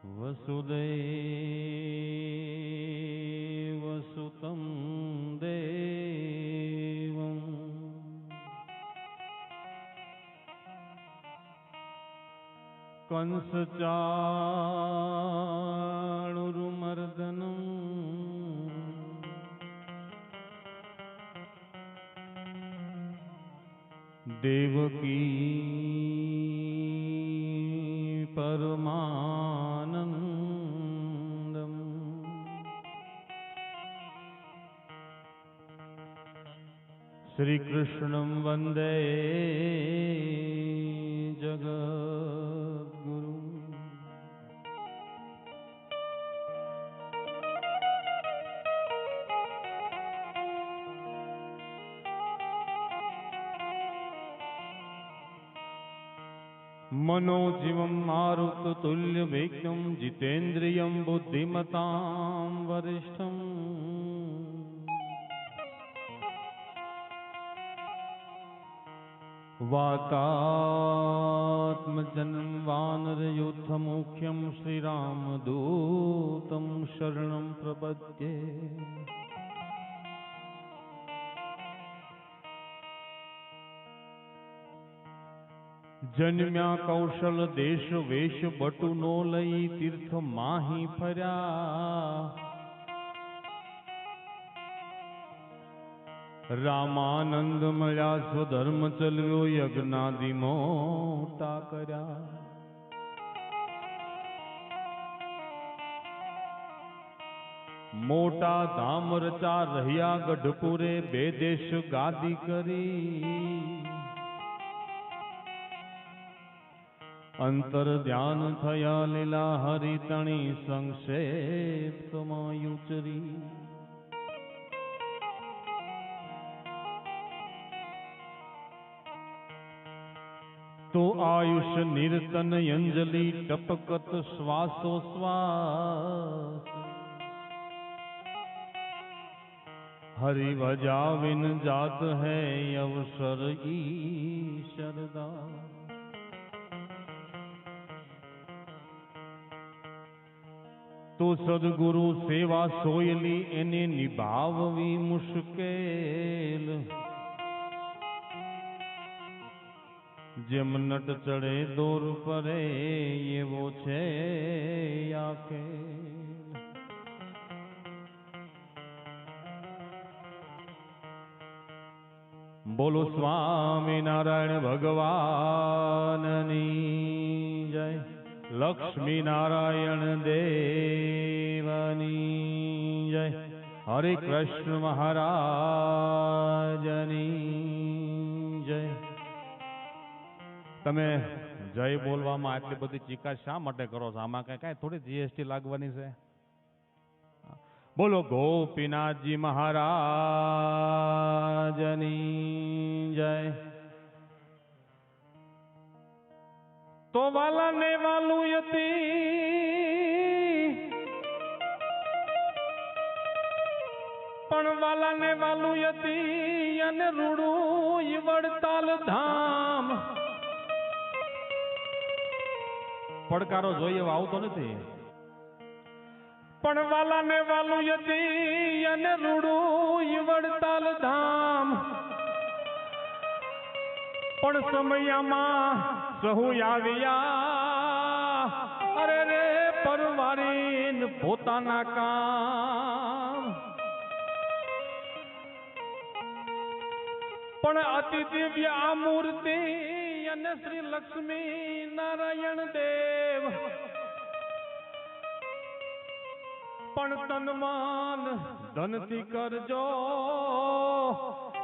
वसुदेवसुतं देवं कंसचाणूरमर्दनं देवकी परमानंदम श्री कृष्णं वंदे जगद्गुरु। मनोजीवं मारुततुल्य वेगं जितेन्द्रियं बुद्धिमतां वरिष्ठम् वातात्मजनं वानरयूथमुख्यं श्रीरामदूतं शरणं प्रपद्ये। जन्म्या कौशल देश वेश बटु नो लई तीर्थ माही फर्या रामानंद मळ्या स्वधर्म चलव्यो यज्ञादि मोटा कर्या। मोटा धाम रचा रह्या गढ़पुरे बे देश गादी करी अंतर ध्यान थया लीला हरितणी संक्षेप युचरी। तो आयुष निरतन अंजलि टपकत श्वासोश्वास हरि भजाविन जात है अवसर ईशरदा। तो सदगुरु सेवा सोयली एने निभाववी मुश्केल जेम नट चढ़े दौर परे ये वो छे आके। बोलो स्वामी नारायण भगवाननी जय। लक्ष्मी नारायण देवनी जय। हरे कृष्ण महाराजनी जय। તમે જય બોલવામાં આટલી બધી ચીકાશ શા માટે કરો છો? આમાં કઈ થોડી જીએસટી લાગવાની છે? બોલો ગોપીનાથજી મહારાજની જય। તો વાલા ને વાલું યતી પણ વાલા ને વાલું યતી અને રૂડું વડતાલ ધામ। પડકારો જોઈએ આવતો નથી પણ વાલા ને વાલું યતી અને રૂડું વડતાલ ધામ। પણ સમયમાં સહુ આવ્યા અરે રે પરવારીન પોતાના કામ। પણ અતિ દિવ્ય આ મૂર્તિ અને શ્રી લક્ષ્મી નારાયણ દેવ પણ તનમાન ધનથી કરજો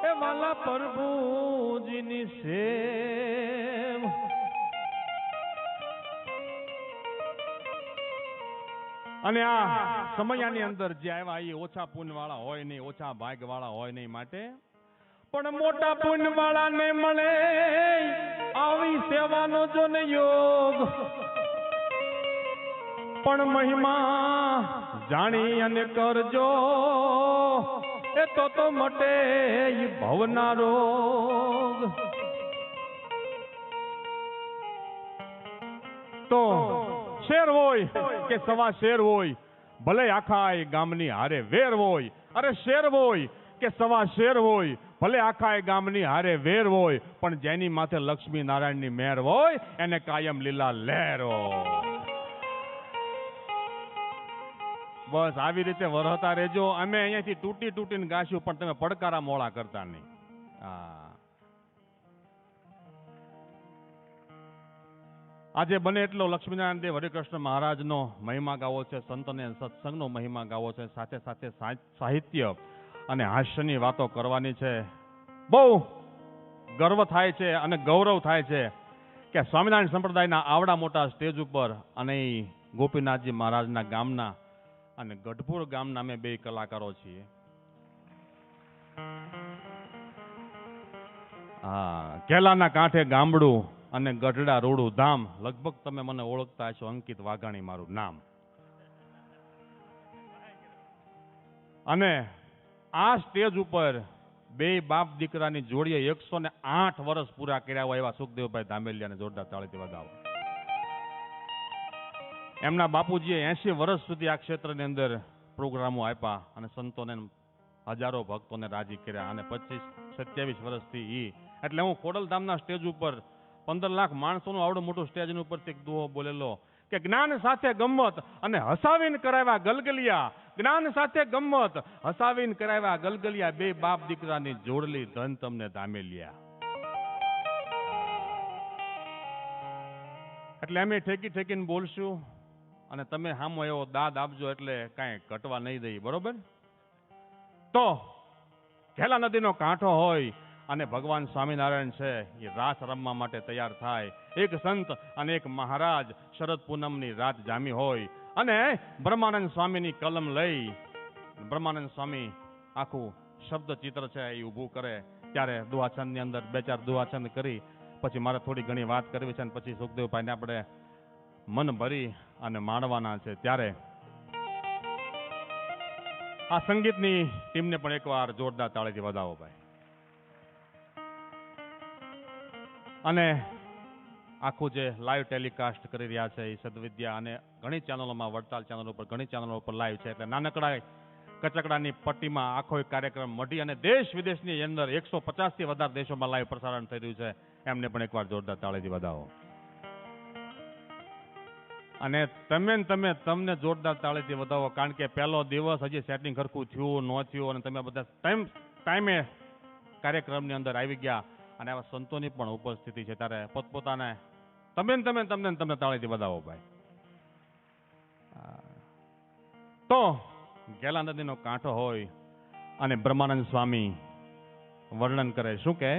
એ વાલા પ્રભુજીની સેવ। અને આ સમયાની અંદર જે આવ્યા એ ઓછા પુણ્ય વાળા હોય નહીં, ઓછા ભાગ્ય વાળા હોય નહીં, માટે પણ મોટા પુણ્ય વાળા ને મળે આવી સેવાનો જો ને યોગ। પણ મહિમા જાણી અને કરજો એ તો મટે ભવના રોગ। તો શેર હોય કે સવા શેર હોય, ભલે આખા એ ગામની હારે વેર હોય. અરે શેર હોય કે સવા શેર હોય, ભલે આખા એ ગામની હારે વેર હોય, પણ જેની માથે લક્ષ્મી નારાયણની મહેર હોય એને કાયમ લીલા લહેર હોય. બસ આવી રીતે વરહતા રહેજો. અમે અહીંયાથી તૂટીને ગાશું, પણ તમે પડકારા મોળા કરતા નહીં. આજે બને એટલો લક્ષ્મીનારાયણ દેવ હરિકૃષ્ણ મહારાજનો મહિમા ગાવો છે, સંત અને સત્સંગનો મહિમા ગાવો છે, સાથે સાથે સાહિત્ય અને હાસ્યની વાતો કરવાની છે. બહુ ગર્વ થાય છે અને ગૌરવ થાય છે કે સ્વામિનારાયણ સંપ્રદાયના આવડા મોટા સ્ટેજ ઉપર અને ગોપીનાથજી મહારાજના ગામના અને ગઢપુર ગામના અમે બે કલાકારો છીએ. કેલાના કાંઠે ગામડું અને ગઢડા રોડું ધામ. લગભગ તમે મને ઓળખતા હશો, અંકિત વાઘાણી મારું નામ. અને આ સ્ટેજ ઉપર બે બાપ દીકરાની જોડીએ 108 વર્ષ પૂરા કર્યા હોય એવા સુખદેવભાઈ ધામેલિયાને જોરદાર તાળીથી વધાવો. એમના બાપુજીએ 80 વર્ષ સુધી આ ક્ષેત્રની અંદર પ્રોગ્રામો આપ્યા અને સંતોને હજારો ભક્તોને રાજી કર્યા. અને 25-27 વર્ષથી એટલે હું ખોડલધામના સ્ટેજ ઉપર 15 લાખ માણસોનું આવડું મોટું સ્ટેજ ઉપર એક દુહો બોલેલો કે જ્ઞાન સાથે ગમ્મત અને હસાવીને કરાવ્યા ગલગલિયા. જ્ઞાન સાથે ગમ્મત હસાવીને કરાવ્યા ગલગલિયા, બે બાપ દીકરાની જોડલી ધન તમને ધામેલિયા. એટલે અમે ઠેકીને બોલશું અને તમે સામો એવો દાદ આપજો એટલે કાંઈ ઘટવા નહીં દઈ. બરોબર? તો ઘેલા નદીનો કાંઠો હોય અને ભગવાન સ્વામિનારાયણ છે એ રાસ રમવા માટે તૈયાર થાય. એક સંત અને એક મહારાજ શરદ પૂનમની રાત જામી હોય અને બ્રહ્માનંદ સ્વામીની કલમ લઈ બ્રહ્માનંદ સ્વામી આખું શબ્દ ચિત્ર છે એ ઊભું કરે. ત્યારે દુહાછંદની અંદર 2-4 દુહાછંદ કરી પછી મારે થોડી ઘણી વાત કરવી છે અને પછી સુખદેવભાઈને આપણે મન ભરી અને માણવાના છે. ત્યારે આ સંગીતની ટીમને પણ એકવાર જોરદાર તાળીથી વધાવો ભાઈ. અને આખું જે લાઈવ ટેલિકાસ્ટ કરી રહ્યા છે એ સદવિદ્યા અને ઘણી ચેનલોમાં, વડતાલ ચેનલ ઉપર, ઘણી ચેનલો ઉપર લાઈવ છે. એટલે નાનકડા કચકડાની પટ્ટીમાં આખો એક કાર્યક્રમ મઢી અને દેશ વિદેશની અંદર 150થી વધારે દેશોમાં લાઈવ પ્રસારણ થઈ રહ્યું છે. એમને પણ એકવાર જોરદાર તાળીથી વધાવો. અને તમને જોરદાર તાળીથી વધાવો, કારણ કે પહેલો દિવસ હજી સેટિંગ ખરખું થયું ન થયું અને તમે બધા ટાઈમે કાર્યક્રમની અંદર આવી ગયા અને આવા સંતોની પણ ઉપસ્થિતિ છે. ત્યારે પોતપોતાને તમને તાળીથી વધાવો ભાઈ. તો ગેલા નદીનો કાંઠો હોય અને બ્રહ્માનંદ સ્વામી વર્ણન કરે. શું કહે?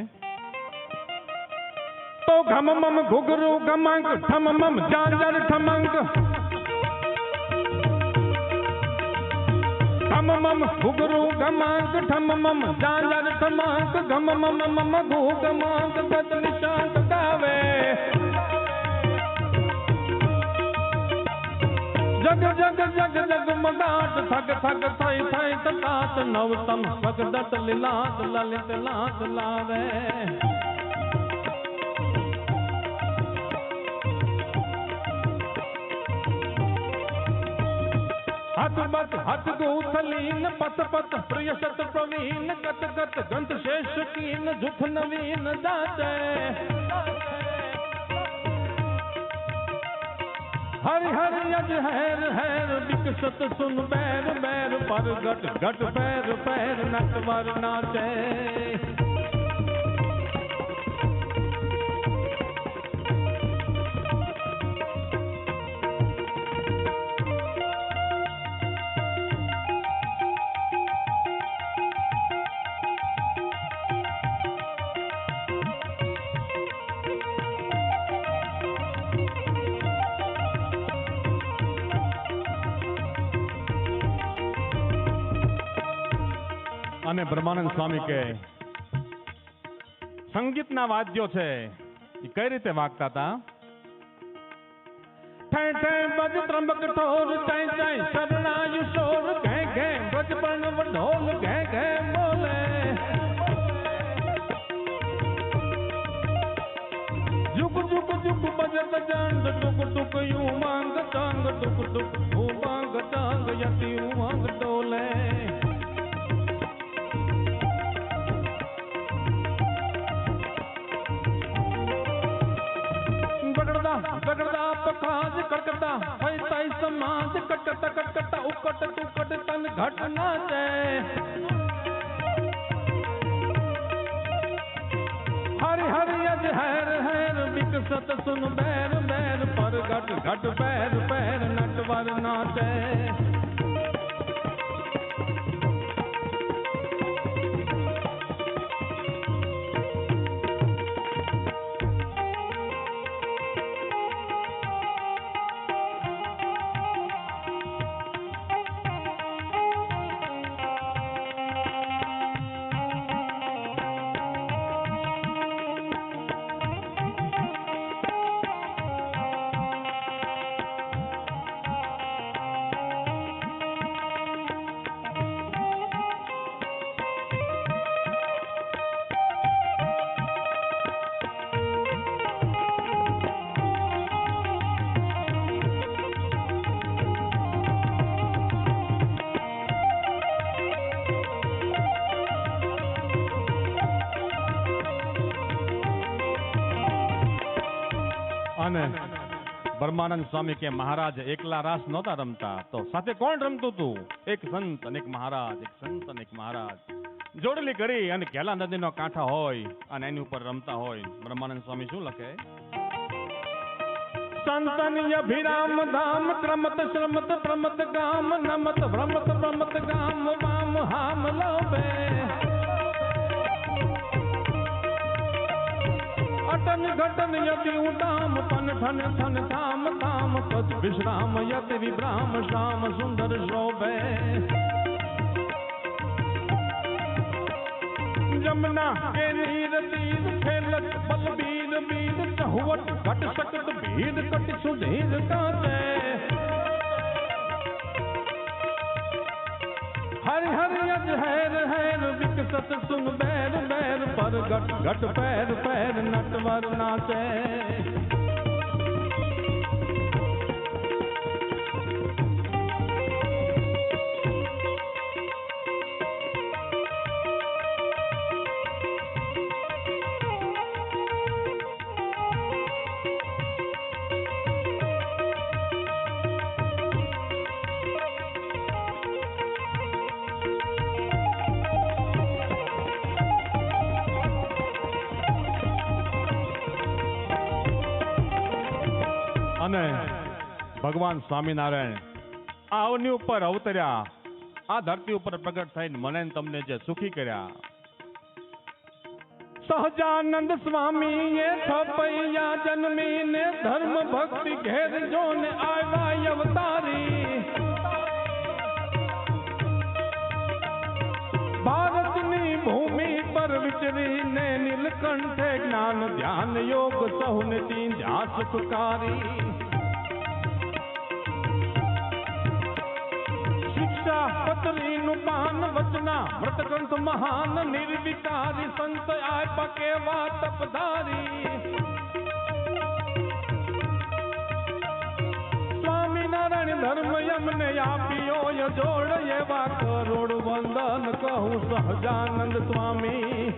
તો ઘમ મમ ઘુઘરુ ગમાંક ઠમ મમ જાંજર ઠમંક, ઘમ મમ ઘુઘરુ ગમાંક ઠમ મમ જાંજર ઠમંક, ઘમ મમ મમ ઘુ ગમાંક ગત નિશાંત ગાવે. જગ જગ જગ જગ મગાટ થગ થગ થઈ થઈ તતાત નવતમ ભગદત લીલાત લલિત લાત લાવે. हत बत हत गूथलीन पत पत प्रिय सत प्रवीण गत गत गंत शेष कीन जुथ नवीन जाते. हरि हरि यज हैर हैर विकसत सुन बैर बैर पर गट गट पैर पैर नटवर नाचे. અને બ્રહ્માનંદ સ્વામી કે સંગીતના વાદ્યો છે એ કઈ રીતે વાગતા હતા? ठै ठै बज त्र्यंबक ठोर चै चै शरणायु शोर घै घै ब्रज प्रणव ढोल घै घै बोले. जुग जुग जुग बजत जंड टुक टुक यूं मांग ટુક ટુક ઉમંગ ટંગ યતિ ઉમંગ ડોલે બગડતા પખાજ કટકટા હોય તાઈ સમાજ કટકટા કટકટા ઉકટ તુકટ તન ઘટ નાચે હરિ હરિ અજ હેર હેર વિકસત સુન બેર બેર પર ઘટ ઘટ પેર પેર નટવર નાચે અને બ્રહ્માનંદ સ્વામી કે મહારાજ એકલા રાસ નહોતા રમતા તો સાથે કોણ રમતું હતું? એક સંત અને એક મહારાજ, એક સંત અને એક મહારાજ જોડલી કરી અને ઘેલા નદીનો કાંઠા હોય અને એની ઉપર રમતા હોય. બ્રહ્માનંદ સ્વામી શું લખે? સંતન અભિરામ ધામ ક્રમત શ્રમત પ્રમત ગામ નમત ભ્રમત ભ્રમત ગામ વામ હામ લોભે અટન ઘટન યતિ ઉટામ પન ઠન થન થામ થામ પદ વિશ્રામ યતિ વિભ્રામ શ્યામ સુંદર શોભે જમના કે નીર તીર ખેલત બલબીર બીર ચહુવટ ઘટ શકત ભીડ કટ સુધીર કાચે હરિ હરિ અજ હેર હેર વિકસત સુન બેર બેર પર ઘટ ઘટ પેર પેર નટવર નાચે અને ભગવાન સ્વામિનારાયણ આ અવની ઉપર અવતર્યા, આ ધરતી ઉપર પ્રગટ થઈને મને ને તમને જે સુખી કર્યા. સહજાનંદ સ્વામી એ થપૈયા જન્મીને ધર્મ ભક્તિ ઘેર જોને આવ્યા અવતારી. ભારતની ભૂમિ પર વિચરીને નીલકંઠે જ્ઞાન ધ્યાન યોગ સહુને ચીંધ્યા સુખકારી. શિક્ષા પતરીનું પાન વચના મૃતગ્રંથ મહાન નિર્વિકારી સંત આપ્યા કેવા તપધારી. સ્વામિનારાયણ ધર્મ યમને આપ્યો જોડ એવા કરોડ વંદન કહું સહજાનંદ સ્વામી.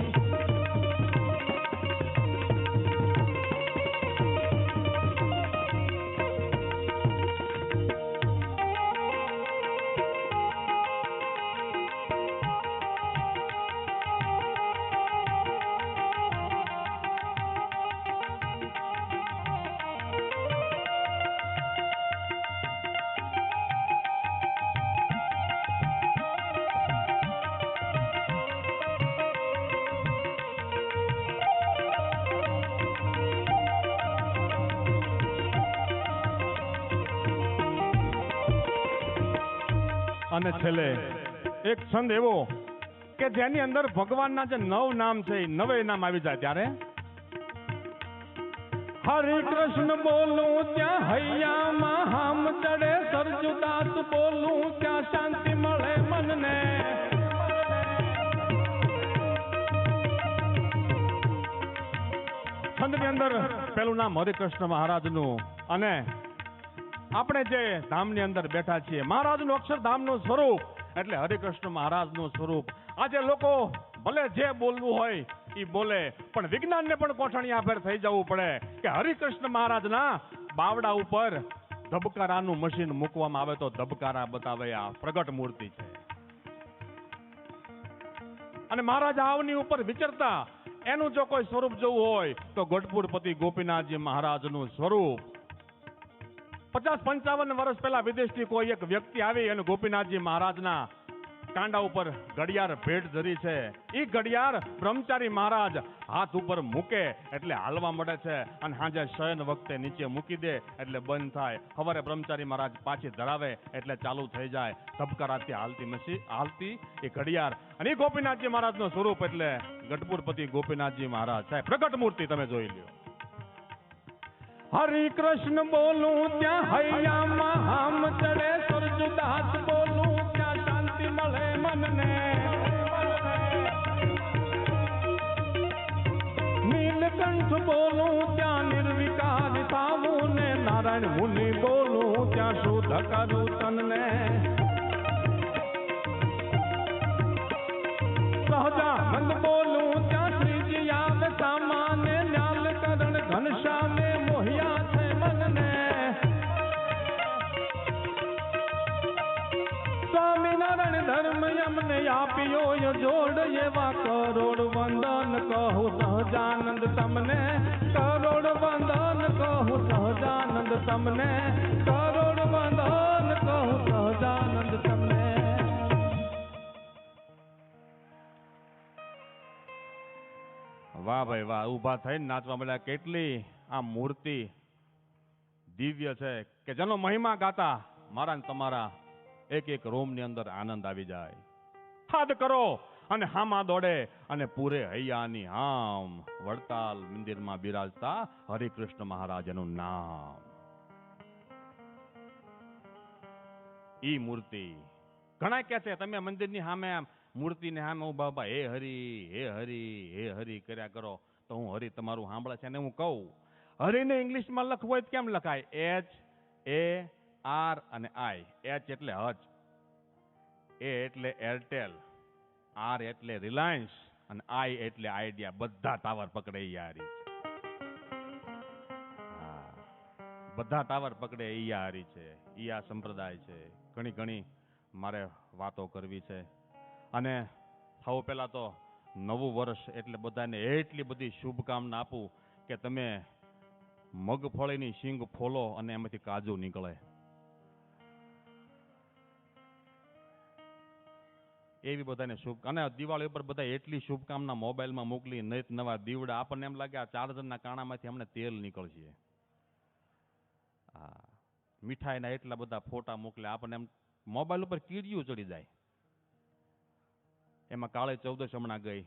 અને છેલ્લે એક છંદ એવો કે જેની અંદર ભગવાનના જે 9 નામ છે એ 9 નામ આવી જાય ત્યારે હરે કૃષ્ણ બોલું ત્યાં હૈયામાં હામ ચડે, સરજુદાસ બોલું ત્યાં શાંતિ મળે મનને. છંદની અંદર પેલું નામ હરિકૃષ્ણ મહારાજનું અને આપણે જે ધામની અંદર બેઠા છીએ, મહારાજનું અક્ષરધામનું સ્વરૂપ એટલે હરિકૃષ્ણ મહારાજનું સ્વરૂપ. આજે લોકો ભલે જે બોલવું હોય એ બોલે, પણ વિજ્ઞાનને પણ કોઠણિયા ફેર થઈ જવું પડે કે હરિકૃષ્ણ મહારાજના બાવડા ઉપર ધબકારાનું મશીન મૂકવામાં આવે તો ધબકારા બતાવે. આ પ્રગટ મૂર્તિ છે. અને મહારાજ આવની ઉપર વિચરતા એનું જો કોઈ સ્વરૂપ જોવું હોય તો ગઢપુરપતિ ગોપીનાથજી મહારાજનું સ્વરૂપ. 50-55 વર્ષ પહેલા વિદેશથી કોઈ એક વ્યક્તિ આવી અને ગોપીનાથજી મહારાજના કાંડા ઉપર ઘડિયાળ ભેટ ધરી છે. એ ઘડિયાળ બ્રહ્મચારી મહારાજ હાથ ઉપર મૂકે એટલે હાલવા મળે છે, અને સાંજે શયન વખતે નીચે મૂકી દે એટલે બંધ થાય. સવારે બ્રહ્મચારી મહારાજ પાછી ધરાવે એટલે ચાલુ થઈ જાય. ધબકારાથી હાલતી એ ઘડિયાળ. અને એ ગોપીનાથજી મહારાજનું સ્વરૂપ એટલે ગઢપુરપતિ ગોપીનાથજી મહારાજ. સાહેબ પ્રગટ મૂર્તિ તમે જોઈ લ્યો. હરિ કૃષ્ણ બોલું ત્યાં હૈયામાં હામ ચડે, સુરજદાસ બોલું ત્યાં શાંતિ મળે મનને. નીલકંઠ બોલું ત્યાં નિર્વિકાર થાવું ને, નારાયણ મુનિ બોલું ત્યાં શુદ્ધ કરું તનને. સહજાનંદ બોલું ત્યાં શ્રીજી આવે સામાન્ય, ન્યાલ કરણ ઘનશ્યામે મોહિયા છે મનને. સ્વામિનારાયણ ધર્મ અમને આપ્યો જોડ, એવા કરોડ વંદન કહું સહજાનંદ તમને. કરોડ વંદન કહું સહજાનંદ તમને. કરોડ વંદન કહું સહજાનંદ તમને. વાહ ભાઈ વાહ, ઊભા થઈને નાચવા મળ્યા. કેટલી આ મૂર્તિ દિવ્ય છે કે જેનો મહિમા ગાતા મારા ને તમારા એક એક રોમની અંદર આનંદ આવી જાય. હાથ કરો અને હામાં દોડે અને પૂરે હૈયાની હામ. વડતાલ મંદિરમાં બિરાજતા હરિકૃષ્ણ મહારાજનું નામ. ઈ મૂર્તિ ઘણા કહે છે તમે મંદિરની સામે મૂર્તિને સામે ઉભા ઉભા હે હરી હે હરી હે હરી કર્યા કરો તો હું હરી તમારું સાંભળે છે. અને હું કહું હરીને ઇંગ્લિશમાં લખવું હોય તો કેમ લખાય? HAR અને I. H એટલે હજ, A એટલે એરટેલ, R એટલે રિલાયન્સ અને I એટલે આઈડિયા. બધા ટાવર પકડે યારી. હા, બધા ટાવર પકડે ઈ હારી છે. ઈ આ સંપ્રદાય છે. ઘણી મારે વાતો કરવી છે. અને સૌ પહેલા તો નવું વર્ષ એટલે બધાને એટલી બધી શુભકામના આપું કે તમે મગફળીની શીંગ ફોલો અને એમાંથી કાજુ નીકળે. એવી બધાને શુભ. અને દિવાળી ઉપર બધા એટલી શુભકામના મોબાઈલમાં મોકલી, નત નવા દીવડા. આપણને એમ લાગે આ ચાર્જરના કાણામાંથી અમને તેલ નીકળશે. હા, મીઠાઈના એટલા બધા ફોટા મોકલે. આપણને એમ મોબાઈલ ઉપર કીડિયું ચડી જાય. એમાં કાળી ચૌદશ હમણાં ગઈ.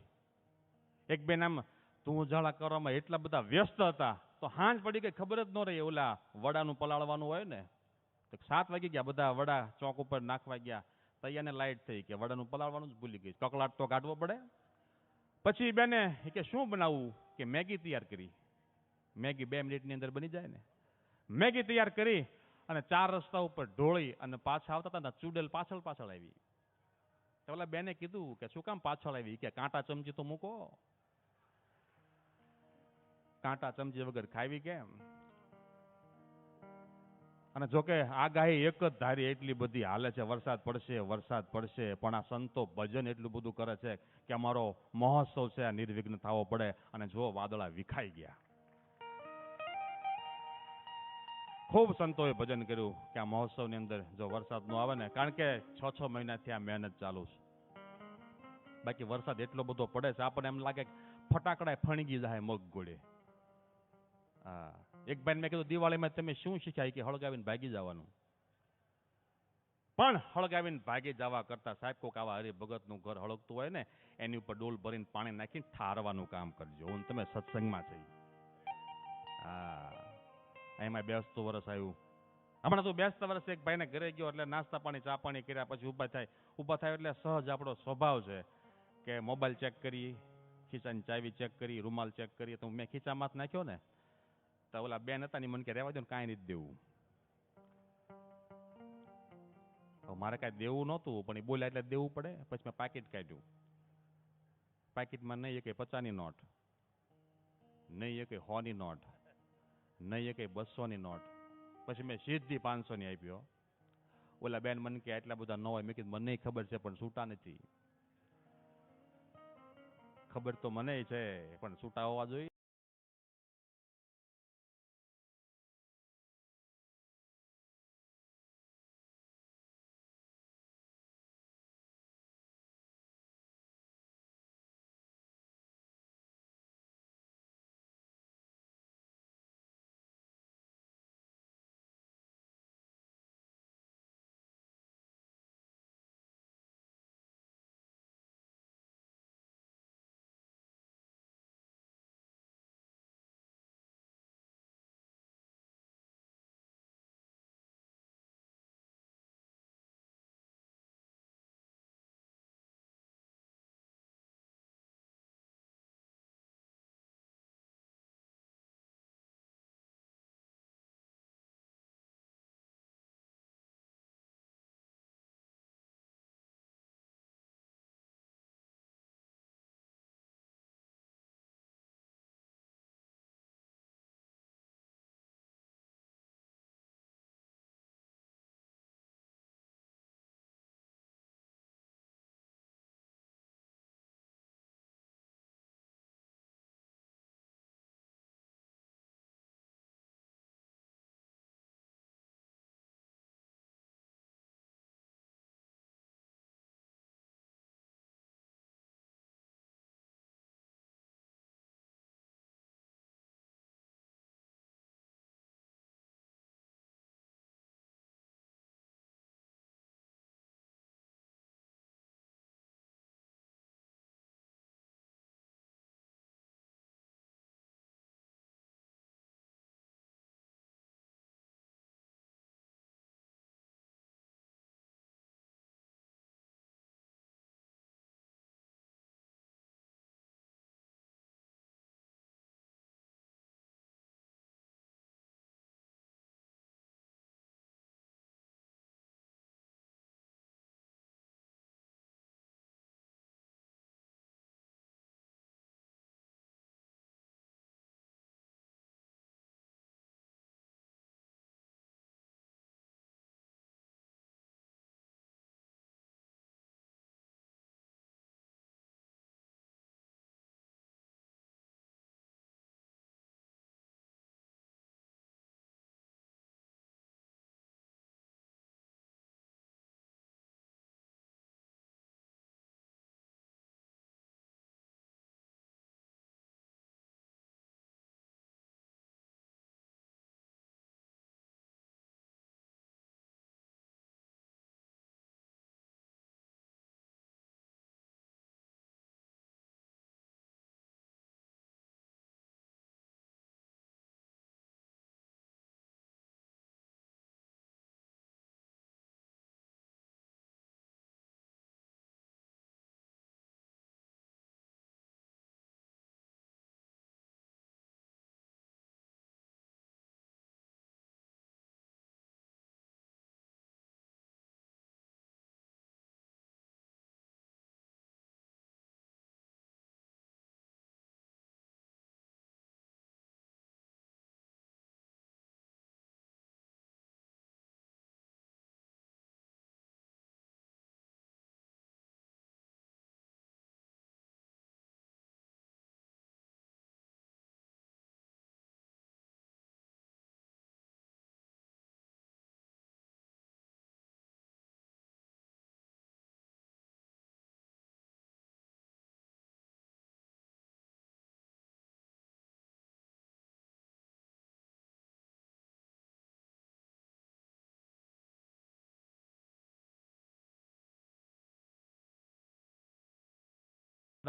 એક બેન આમ તું ઉજાળા કરવામાં એટલા બધા વ્યસ્ત હતા તો હાંજ પડી ગઈ ખબર જ ન રહી. ઓલા વડાનું પલાળવાનું હોય ને તો 7 વાગી ગયા, બધા વડા ચોક ઉપર નાખવા ગયા. તૈયારને લાઈટ થઈ કે વડાનું પલાળવાનું જ ભૂલી ગઈ. કકલાટ તો કાઢવો પડે. પછી બેને કે શું બનાવવું? કે મેગી તૈયાર કરી. મેગી 2 મિનિટની અંદર બની જાય ને. મેગી તૈયાર કરી અને 4 રસ્તા ઉપર ઢોળી અને પાછા આવતા હતા. ચૂડેલ પાછળ આવી. તો ઓલા બેને કીધું કે શું કામ પાછળ આવી? કે કાંટા ચમચી તો મૂકો. કાંટા ચમચી વગર ખાવી કેમ? અને જોકે આગાહી એક જ ધારી એટલી બધી હાલે છે, વરસાદ પડશે. પણ આ સંતો ભજન એટલું બધું કરે છે કે અમારો મહોત્સવ છે આ નિર્વિઘ્ન થવો પડે. અને જો વાદળા વિખાઈ ગયા. ખૂબ સંતોએ ભજન કર્યું કે આ મહોત્સવની અંદર જો વરસાદ ન આવે ને, કારણ કે 6 મહિનાથી આ મહેનત ચાલુ છે. બાકી વરસાદ એટલો બધો પડે છે આપણને એમ લાગે ફટાકડા ફણગી જાય મગ ગોળે. હા, એક ભાઈ મેં કીધું દિવાળીમાં તમે શું શીખ્યા? કે હળગાવીને ભાગી જવાનું. પણ હળગાવીને ભાગી જવા કરતા સાહેબ કોક આવા હરિભગતનું ઘર હળગતું હોય ને એની ઉપર ડોલ ભરીને પાણી નાખીને ઠારવાનું કામ કરજો. હું તમે સત્સંગમાં છે. હા, એમાં બેસતું વર્ષ આવ્યું. હમણાં તો બેસતા વર્ષે એક ભાઈને ઘરે ગયો એટલે નાસ્તા પાણી ચા પાણી કર્યા પછી ઊભા થાય એટલે સહજ આપણો સ્વભાવ છે કે મોબાઈલ ચેક કરી, ખીચાની ચાવી ચેક કરી, રૂમાલ ચેક કરી. તો મેં ખીચામાં નાખ્યો ને તો ઓલા બેન હતા ને મને કે રહેવા દો ને કાંઈ નથી દેવું. મારે કાંઈ દેવું નહોતું, પણ એ બોલ્યા એટલે દેવું પડે. પછી મેં પાકીટ કાઢ્યું. પાકીટમાં નહીં કે 50ની નોટ, નહીં કે 100ની નોટ, નહીં કે 200ની નોટ. પછી મેં સીધી 500ની આપ્યો. ઓલા બેન મને કે આટલા બધા ન હોય. મેં કીધું મને ખબર છે, પણ છૂટા નથી. ખબર તો મને છે, પણ છૂટા હોવા જોઈએ.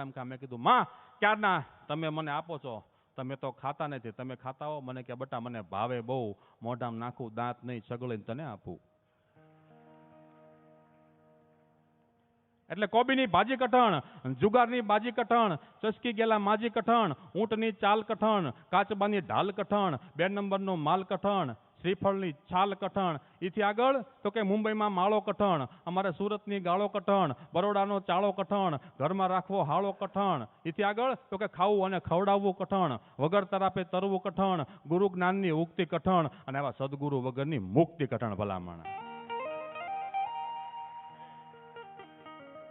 મેં કીધું માં ક્યારના તમે મને આપો છો, તમે તો ખાતા નથી. તમે ખાતા હો. મને કે બટા મને ભાવે બહુ, મોઢામાં નાખું, દાંત નહીં સગળીને તને આપું. એટલે કોબીની ભાજી કઠણ, જુગારની બાજી કઠણ, ચસકી ગયેલા માજી કઠણ, ઊંટની ચાલ કઠણ, કાચબાની ઢાલ કઠણ, 2 નંબરનો માલ કઠણ, શ્રીફળની છાલ કઠણ, એથી આગળ તો કે મુંબઈમાં માળો કઠણ, અમારે સુરતની ગાળો કઠણ, બરોડાનો ચાળો કઠણ, ઘરમાં રાખવો હાળો કઠણ, એથી આગળ તો કે ખાવું અને ખવડાવવું કઠણ, વગર તરાપે તરવું કઠણ, ગુરુ જ્ઞાનની ઉક્તિ કઠણ, અને આવા સદગુરુ વગરની મુક્તિ કઠણ. ભલામણ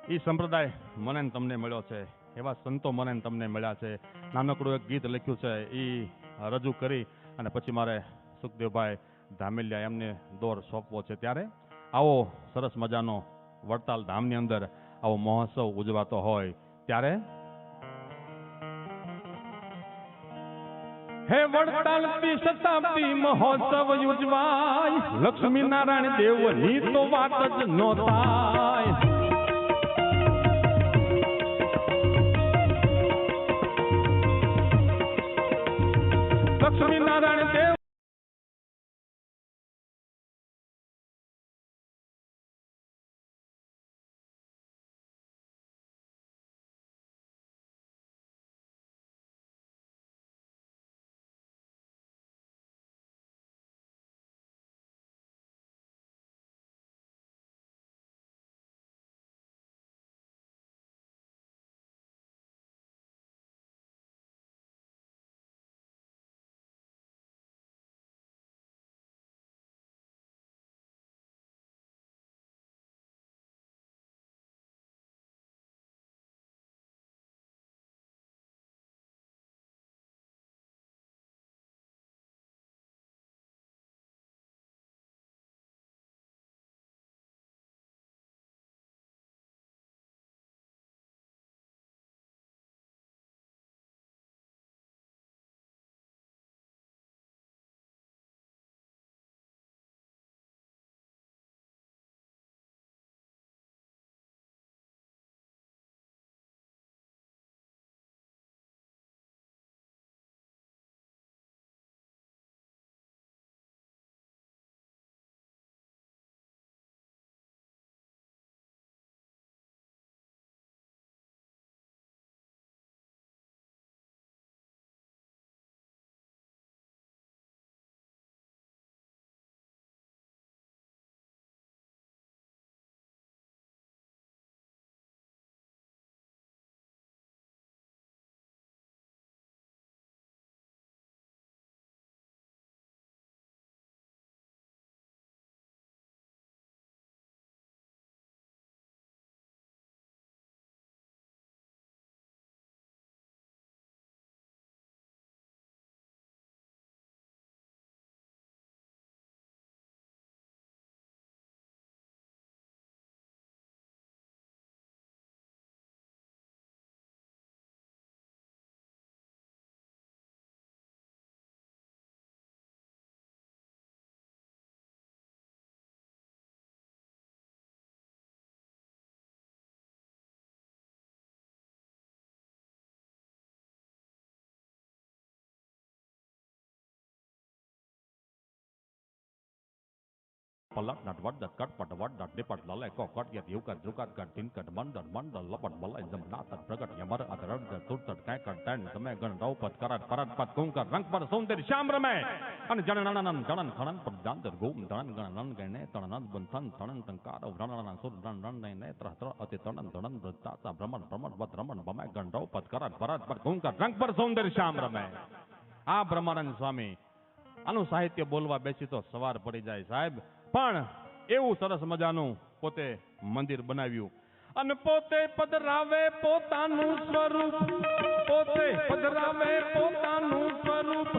એ સંપ્રદાય મને ને તમને મળ્યો છે, એવા સંતો મને ને તમને મળ્યા છે. નાનકડું એક ગીત લખ્યું છે, એ રજૂ કરી અને પછી મારે સુખદેવભાઈ ધામેલિયા એમને દોર સોંપવો છે. ત્યારે આવો સરસ મજાનો વડતાલ ધામની અંદર આવો મહોત્સવ ઉજવાતો હોય ત્યારે હે વડતાલ શતાબ્દી મહોત્સવ ઉજવાય, લક્ષ્મી નારાયણ દેવની તો વાત જ નો થાય. લક્ષ્મી નારાયણ દેવ પલક નટવટ દટકટ પટવટ દટડી પટલ એકો કટ યત યુ કટ જુકટ કટ ટીન કટ મંડળ મંડળ લપટ મલય જમના તટ પ્રગટ યમર અધરડ તુર તટ કાય કટ તન તમે ગણ રવ પત કરટ પરટ પત કુંકર રંગ પર સૌંદર્ય શ્યામ રમે અને જણનનન જણન ખણન પર જાંતર ગોમ ધણન ગણનન ગણે તણનન બંથન તણન તંકાર વ્રણનન સુર રણ રણ ને નેત્ર ત્ર અતિ તણન તણન વૃત્તા ભ્રમણ ભ્રમણ વદ રમણ બમે ગણ રવ પત કરટ પરટ પત કુંકર રંગ પર સૌંદર્ય શ્યામ રમે. આ બ્રહ્માનંદ સ્વામી આનું સાહિત્ય બોલવા બેસી તો સવાર પડી જાય સાહેબ. પણ એવું સરસ મજાનું પોતે મંદિર બનાવ્યું અને પોતે પધરાવે પોતાનું સ્વરૂપ, પોતે પધરાવે પોતાનું સ્વરૂપ,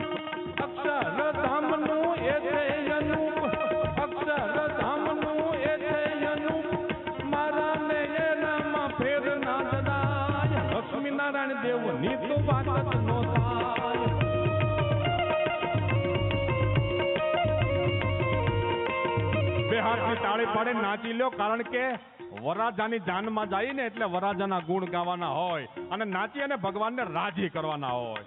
અક્ષરધામનું એ છે અનુપ, અક્ષરધામનું એ છે અનુપ, મારા ને એનામાં ફેર ના જડાય, લક્ષ્મી નારાયણ દેવની તો વાત જ નો થાય. બે હાથની તાળી પાડે નાચી લ્યો, કારણ કે વરરાજાની જાનમાં જાય ને એટલે વરરાજાના ગુણ ગાવાના હોય અને નાચી અને ભગવાનને રાજી કરવાના હોય.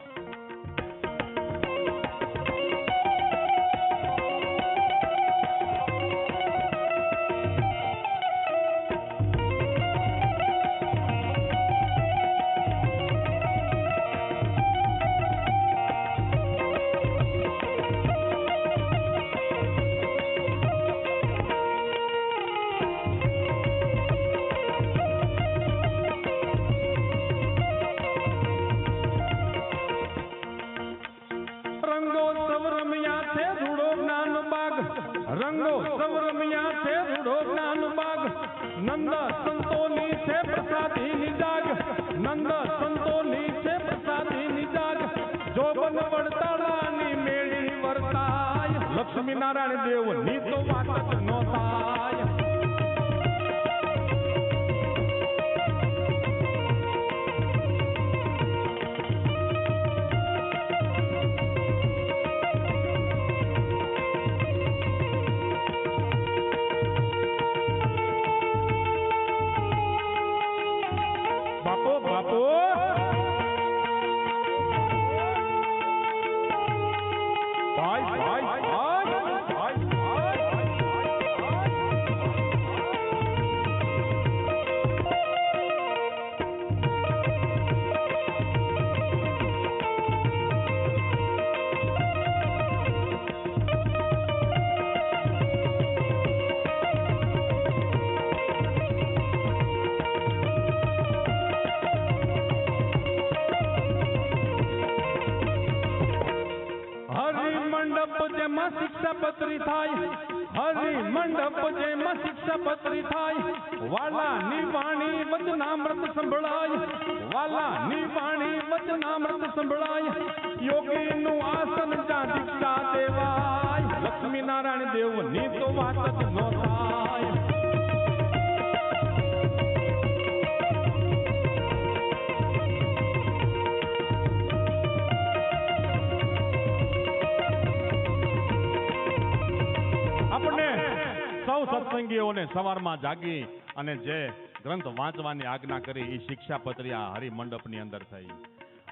રંગો સૌરમિયા છે રૂડો જ્ઞાન બાગ નંદ સંતોની છે પ્રસાદીની જાગ નંદ સંતોની છે પ્રસાદીની જાગ જોબન વડતાળાની મેળી વર્તાય લક્ષ્મી નારાયણ દેવ ની તો વાત જ નો થાય બાપો બાપો ભાઈ ભાઈ જેમાં શિક્ષાપત્રી થાય હરિ મંડપ જેમાં શિક્ષાપત્રી થાય વાલા નિવાણી વચનામૃત સંભળાય વાલા નિવાણી વચનામૃત સંભળાય યોગી નું આસન જ્યાં દીક્ષા દેવાય લક્ષ્મી નારાયણ દેવ ની તો વાત જ ન થાય સત્સંગીઓને સવારમાં જાગી અને જે ગ્રંથ વાંચવાની આજ્ઞા કરી એ શિક્ષાપત્રી આ હરિમંડપની અંદર થઈ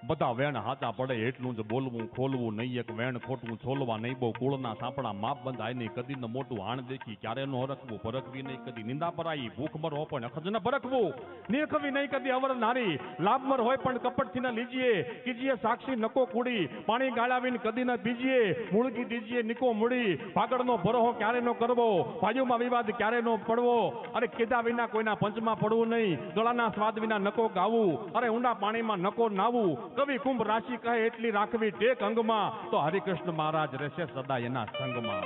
બધા વેણ હાચા પડે એટલું જ બોલવું ખોલવું નહીં એક વેણ ખોટવું છોલવા નહીં બહુ કુળના સાંપડા માપ બંધાય નહીં કદી ન મોટું હાણ દેખી ક્યારે નો હરખવું પરખવી નહીં કદી નિંદા પરાઈ ભૂખ મર હો પણ અખજ ન પરખવું નિરખવી નહીં કદી અવર નારી લાભમર હોય પણ કપટથી ન લીજીએ કીજીએ સાક્ષી નકો કુડી પાણી ગાળાવીને કદી ન પીજીએ મૂળગી દીજીએ નિકો મૂડી ભાગળનો ભરોહો ક્યારે નો કરવો ભાઈઓમાં વિવાદ ક્યારે નો પડવો અરે કીધા વિના કોઈના પંચમાં પડવું નહીં ગળાના સ્વાદ વિના નકો ગાવું અરે ઊંડા પાણીમાં નકો નાવું કવિ કુંભ રાશિ કહે એટલી રાખવી ટેક અંગમાં તો હરિકૃષ્ણ મહારાજ રહેશે સદા એના સંગમાં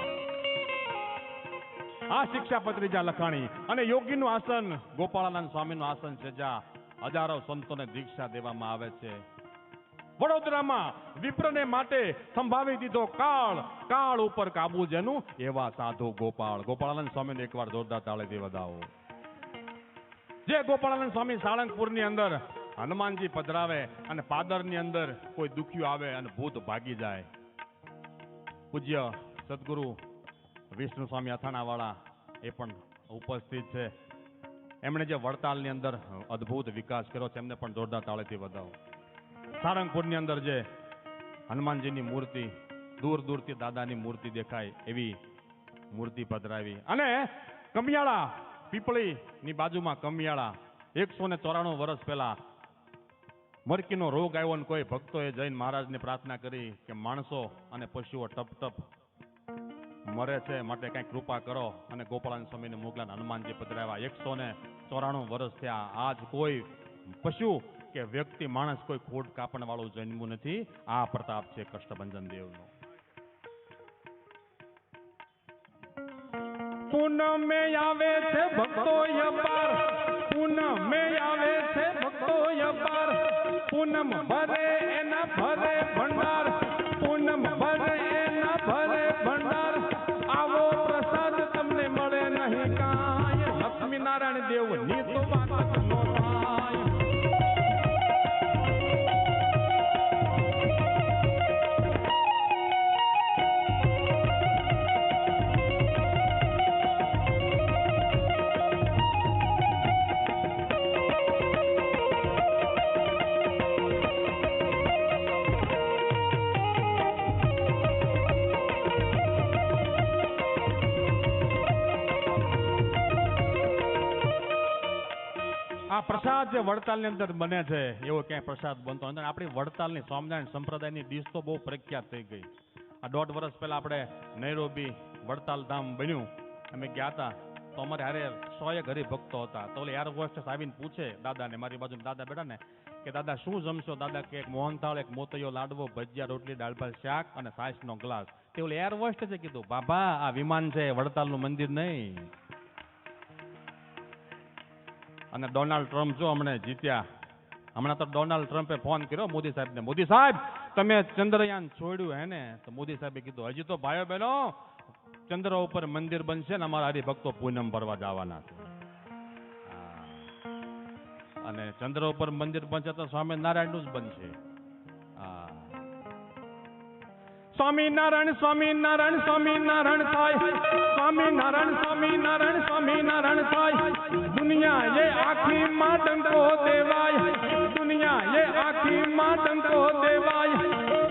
આ શિક્ષાપત્રી જ્યાં લખાણી અને યોગીનું આસન ગોપાળાનંદ સ્વામીનું આસન છે જ્યાં હજારો સંતોને દીક્ષા દેવામાં આવે છે વડોદરામાં વિપ્રને માટે સંભાવી દીધો કાળ કાળ ઉપર કાબુ જેનું એવા સાધુ ગોપાળાનંદ સ્વામીને એકવાર જોરદાર તાળીથી વધાવો જે ગોપાળાનંદ સ્વામી સાળંગપુરની અંદર હનુમાનજી પધરાવે અને પાદરની અંદર કોઈ દુખ્યું આવે અને ભૂત ભાગી જાય પૂજ્ય સદગુરુ વિષ્ણુ સ્વામી અથાણાવાળા એ પણ ઉપસ્થિત છે એમણે જે વડતાલની અંદર અદ્ભુત વિકાસ કર્યો છે એમને પણ જોરદાર તાળીથી વધાવો સારંગપુરની અંદર જે હનુમાનજીની મૂર્તિ દૂર દૂરથી દાદાની મૂર્તિ દેખાય એવી મૂર્તિ પધરાવી અને કમિયાળા પીપળીની બાજુમાં કમિયાળા 194 વર્ષ પહેલા મરકીનો રોગ આવ્યો ને કોઈ ભક્તોએ જૈન મહારાજને પ્રાર્થના કરી કે માણસો અને પશુઓ ટપ ટપ મરે છે માટે કઈ કૃપા કરો અને ગોપાળાનંદ સ્વામીને મોકલા હનુમાનજી પધરાવ્યા 194 વર્ષ થયા આજ કોઈ પશુ કે વ્યક્તિ માણસ કોઈ ખોડ કાપણ વાળું જન્મ્યું નથી આ પ્રતાપ છે કષ્ટભંજન દેવનો પૂનમે આવે છે ભક્તો અપાર પૂનમે આવે છે ભક્તો અપાર પૂનમ ભરે એના ભરે ભંડાર પૂનમ ભરે એના ભરે ભંડાર આવો પ્રસાદ તમને મળે નહીં કાંઈ લક્ષ્મી નારાયણ દેવ ની તો વાત જ નો થાય આ પ્રસાદ જે વડતાલની અંદર બને છે એવો ક્યાંય પ્રસાદ બનતો નથી આપણી વડતાલની સ્વામિનારાયણ સંપ્રદાયની ડીશ તો બહુ પ્રખ્યાત થઈ ગઈ આ 1.5 વર્ષ પહેલા આપણે નૈરોબી વડતાલ ધામ બન્યું અમે ગયા હતા તો અમારે હારે 100 હરિભક્તો હતા તો એર હોસ્ટેસ આવીને પૂછે દાદાને મારી બાજુ દાદા બેઠા ને કે દાદા શું જમશો દાદા કે એક મોહનથાળ એક મોતૈયો લાડવો ભજીયા રોટલી દાળ ભાત શાક અને છાશનો ગ્લાસ તે ઓલું એર હોસ્ટ છે કીધું બાબા આ વિમાન છે વડતાલનું મંદિર નહીં. અને ડોનાલ્ડ ટ્રમ્પ જો હમણાં જીત્યા, હમણાં તો ડોનાલ્ડ ટ્રમ્પે ફોન કર્યો મોદી સાહેબને, મોદી સાહેબ તમે ચંદ્રયાન છોડ્યું હે ને? તો મોદી સાહેબે કીધું હજી તો ભાઈઓ બહેનો ચંદ્ર ઉપર મંદિર બનશે ને અમારા હરિભક્તો પૂનમ ભરવા જવાના છે. અને ચંદ્ર ઉપર મંદિર બનશે તો સ્વામિનારાયણનું જ બનશે. સ્વામિનારાયણ સ્વામિનારાયણ સ્વામિનારાયણ થાય, સ્વામિનારાયણ સ્વામિનારાયણ સ્વામિનારાયણ થાય. દુનિયા એ આખી માં ડંકો દેવાય, દુનિયા એ આખી માં ડંકો દેવાય.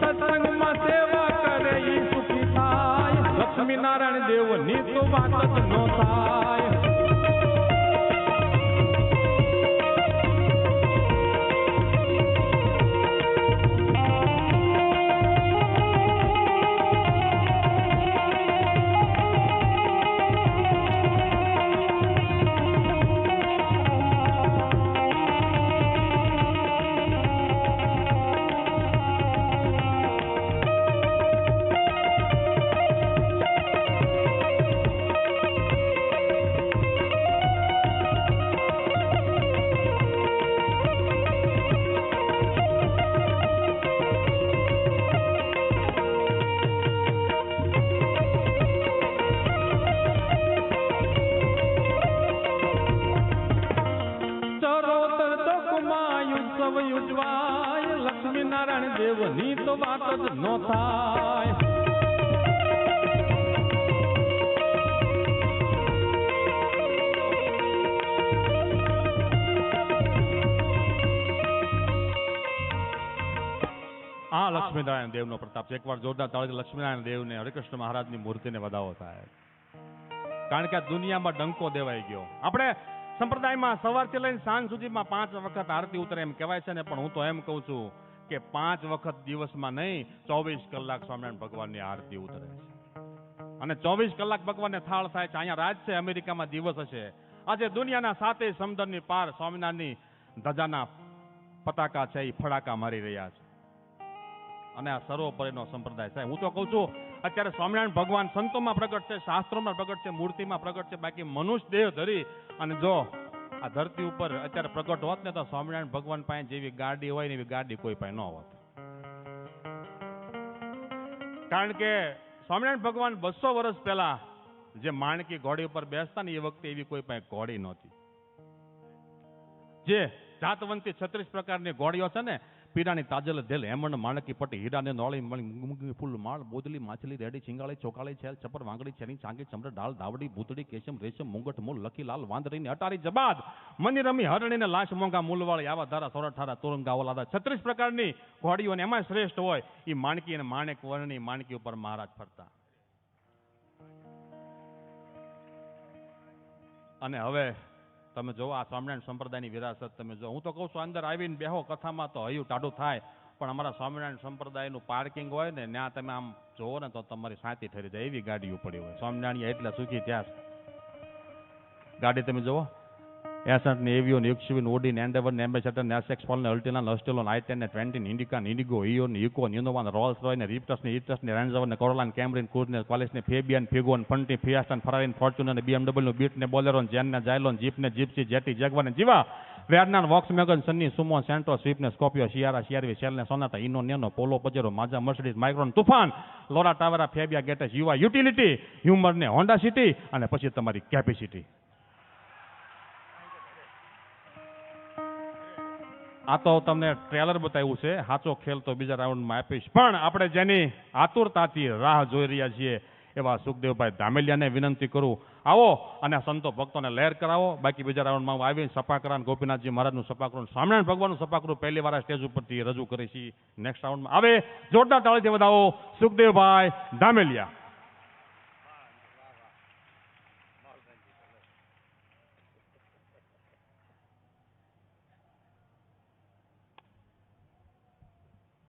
સત્સંગમાં સેવા કરે ઈ સુખી થાય, લક્ષ્મીનારાયણ દેવની તો વાત જ ન થાય. લક્ષ્મીનારાયણ દેવની તો વાત જ ન થાય. આ લક્ષ્મીનારાયણ દેવનો પ્રતાપ છે. એકવાર જોરદાર તાળી લક્ષ્મીનારાયણ દેવને હરિકૃષ્ણ મહારાજની મૂર્તિને વધાવો થાય. કારણ કે આ દુનિયામાં ડંકો દેવાઈ ગયો. આપણે સંપ્રદાયમાં સવારથી લઈને સાંજ સુધીમાં 5 વખત આરતી ઉતરે એમ કહેવાય છે ને, પણ હું તો એમ કહું છું કે 5 વખત દિવસમાં નહીં 24 કલાક સ્વામિનારાયણ ભગવાનની આરતી ઉતરે છે. અને 24 કલાક ભગવાનને થાળ થાય છે. અહીંયા રાત છે, અમેરિકામાં દિવસ હશે. આજે દુનિયાના 7 સમુદ્રની પાર સ્વામિનારાયણની ધજાના પતાકા છે એ ફડાકા મારી રહ્યા છે. અને આ સર્વોપરીનો સંપ્રદાય છે. હું તો કહું છું અત્યારે સ્વામિનારાયણ ભગવાન સંતોમાં પ્રગટ છે, શાસ્ત્રોમાં પ્રગટ છે, મૂર્તિમાં પ્રગટ છે. બાકી મનુષ્ય દેહ ધરી અને જો આ ધરતી ઉપર અત્યારે પ્રગટ હોત ને તો સ્વામિનારાયણ ભગવાન પાસે જેવી ગાડી હોય ને એવી ગાડી કોઈ પાસે ન હોત. કારણ કે સ્વામિનારાયણ ભગવાન 200 વર્ષ પહેલા જે માણકી ઘોડી ઉપર બેસતા ને એ વખતે એવી કોઈ પાસે ઘોડી નહોતી. જે જાતવંતી 36 પ્રકારની ઘોડીઓ છે ને, પીરાની તાજલ ધેલ હેમણ માણકી પટી હીરાને નોળી મળી ફૂલ માળ બોદલી માછલી રેડી ચિંગાળી ચોકાળી છેલ છપર વાંગડી છેની ચાંગી ચમર ડાળ દાવડી ભૂતડી કેશમ રેશમ મુંગટ મૂલ લખી લાલ વાંદરીની અટારી જબાદ મની રમી હરણીને લાશ મોંઘા મૂલવાળી આવા ધારા સોરઠારા તોરંગા ઓલાદા 36 પ્રકારની ઘોડીઓ એમાં શ્રેષ્ઠ હોય એ માણકી અને માણેક વર્ણની માણકી ઉપર મહારાજ ફરતા. અને હવે તમે જો આ સ્વામિનારાયણ સંપ્રદાયની વિરાસત તમે જો. હું તો કહું છું અંદર આવીને બેહો કથામાં તો હયું ટાઢું થાય, પણ અમારા સ્વામિનારાયણ સંપ્રદાયનું પાર્કિંગ હોય ને ત્યાં તમે આમ જોવો ને તો તમારી સાથી ઠરી જાય એવી ગાડીઓ પડી હોય. સ્વામિનારાયણ એટલા સુખી ત્યાં ગાડી તમે જુઓ, એસન્ટની એવિયોન યુક્સવીન ઓડીન એન્ડેવર એમ્બેસેડર એસેક્સફોલ અલ્ટિના અસ્ટેલોન આઈ10 ને 20 Indica Indigo Eon Eeco Innova Rolls Royce ને રિપ્ટસ ને ઇટસ ને રેન્જર ને કોરોલા કેમ્બ્રિન ક્રુઝ ને ક્વાલિસ ને ફેબિયન ફિગોન ફંટી ફિયાસ્ટા ફરારી ફોર્ચ્યુનર ને BMW નું બીટ ને બોલેરો જેન ને જાયલોન જીપ ને જીપ્સી જેટી જેગવાર ને જીવા વેરનાન વોક્સમેગન સન્ની સુમો સેન્ટ્રો સ્વીપ ને સ્કોપિયો સિયારા સિયારવી શેલ ને સોનાટા ઇનો નેનો પોલો પજેરો માઝા મર્સિડીઝ માઇક્રોન Toofan Laura Tavera Fabia Getz યુવા યુટિલિટી હ્યુમર ને હોન્ડા સિટી અને પછી તમારી કેપેસિટી. આ તો તમને ટ્રેલર બતાવ્યું છે, સાચો ખેલ તો બીજા રાઉન્ડમાં આપીશ. પણ આપણે જેની આતુરતાથી રાહ જોઈ રહ્યા છીએ એવા સુખદેવભાઈ ધામેલિયાને વિનંતી કરું, આવો અને સંતો ભક્તોને લહેર કરાવો. બાકી બીજા રાઉન્ડમાં હું આવીને સપાકરાન ગોપીનાથજી મહારાજનું સપાકરું, સ્વામિનારાયણ ભગવાનનું સપાકરું પહેલી વાર સ્ટેજ ઉપરથી રજૂ કરીશી. નેક્સ્ટ રાઉન્ડમાં આવે જોરદાર તાળીથી વધાવો સુખદેવભાઈ ધામેલિયા.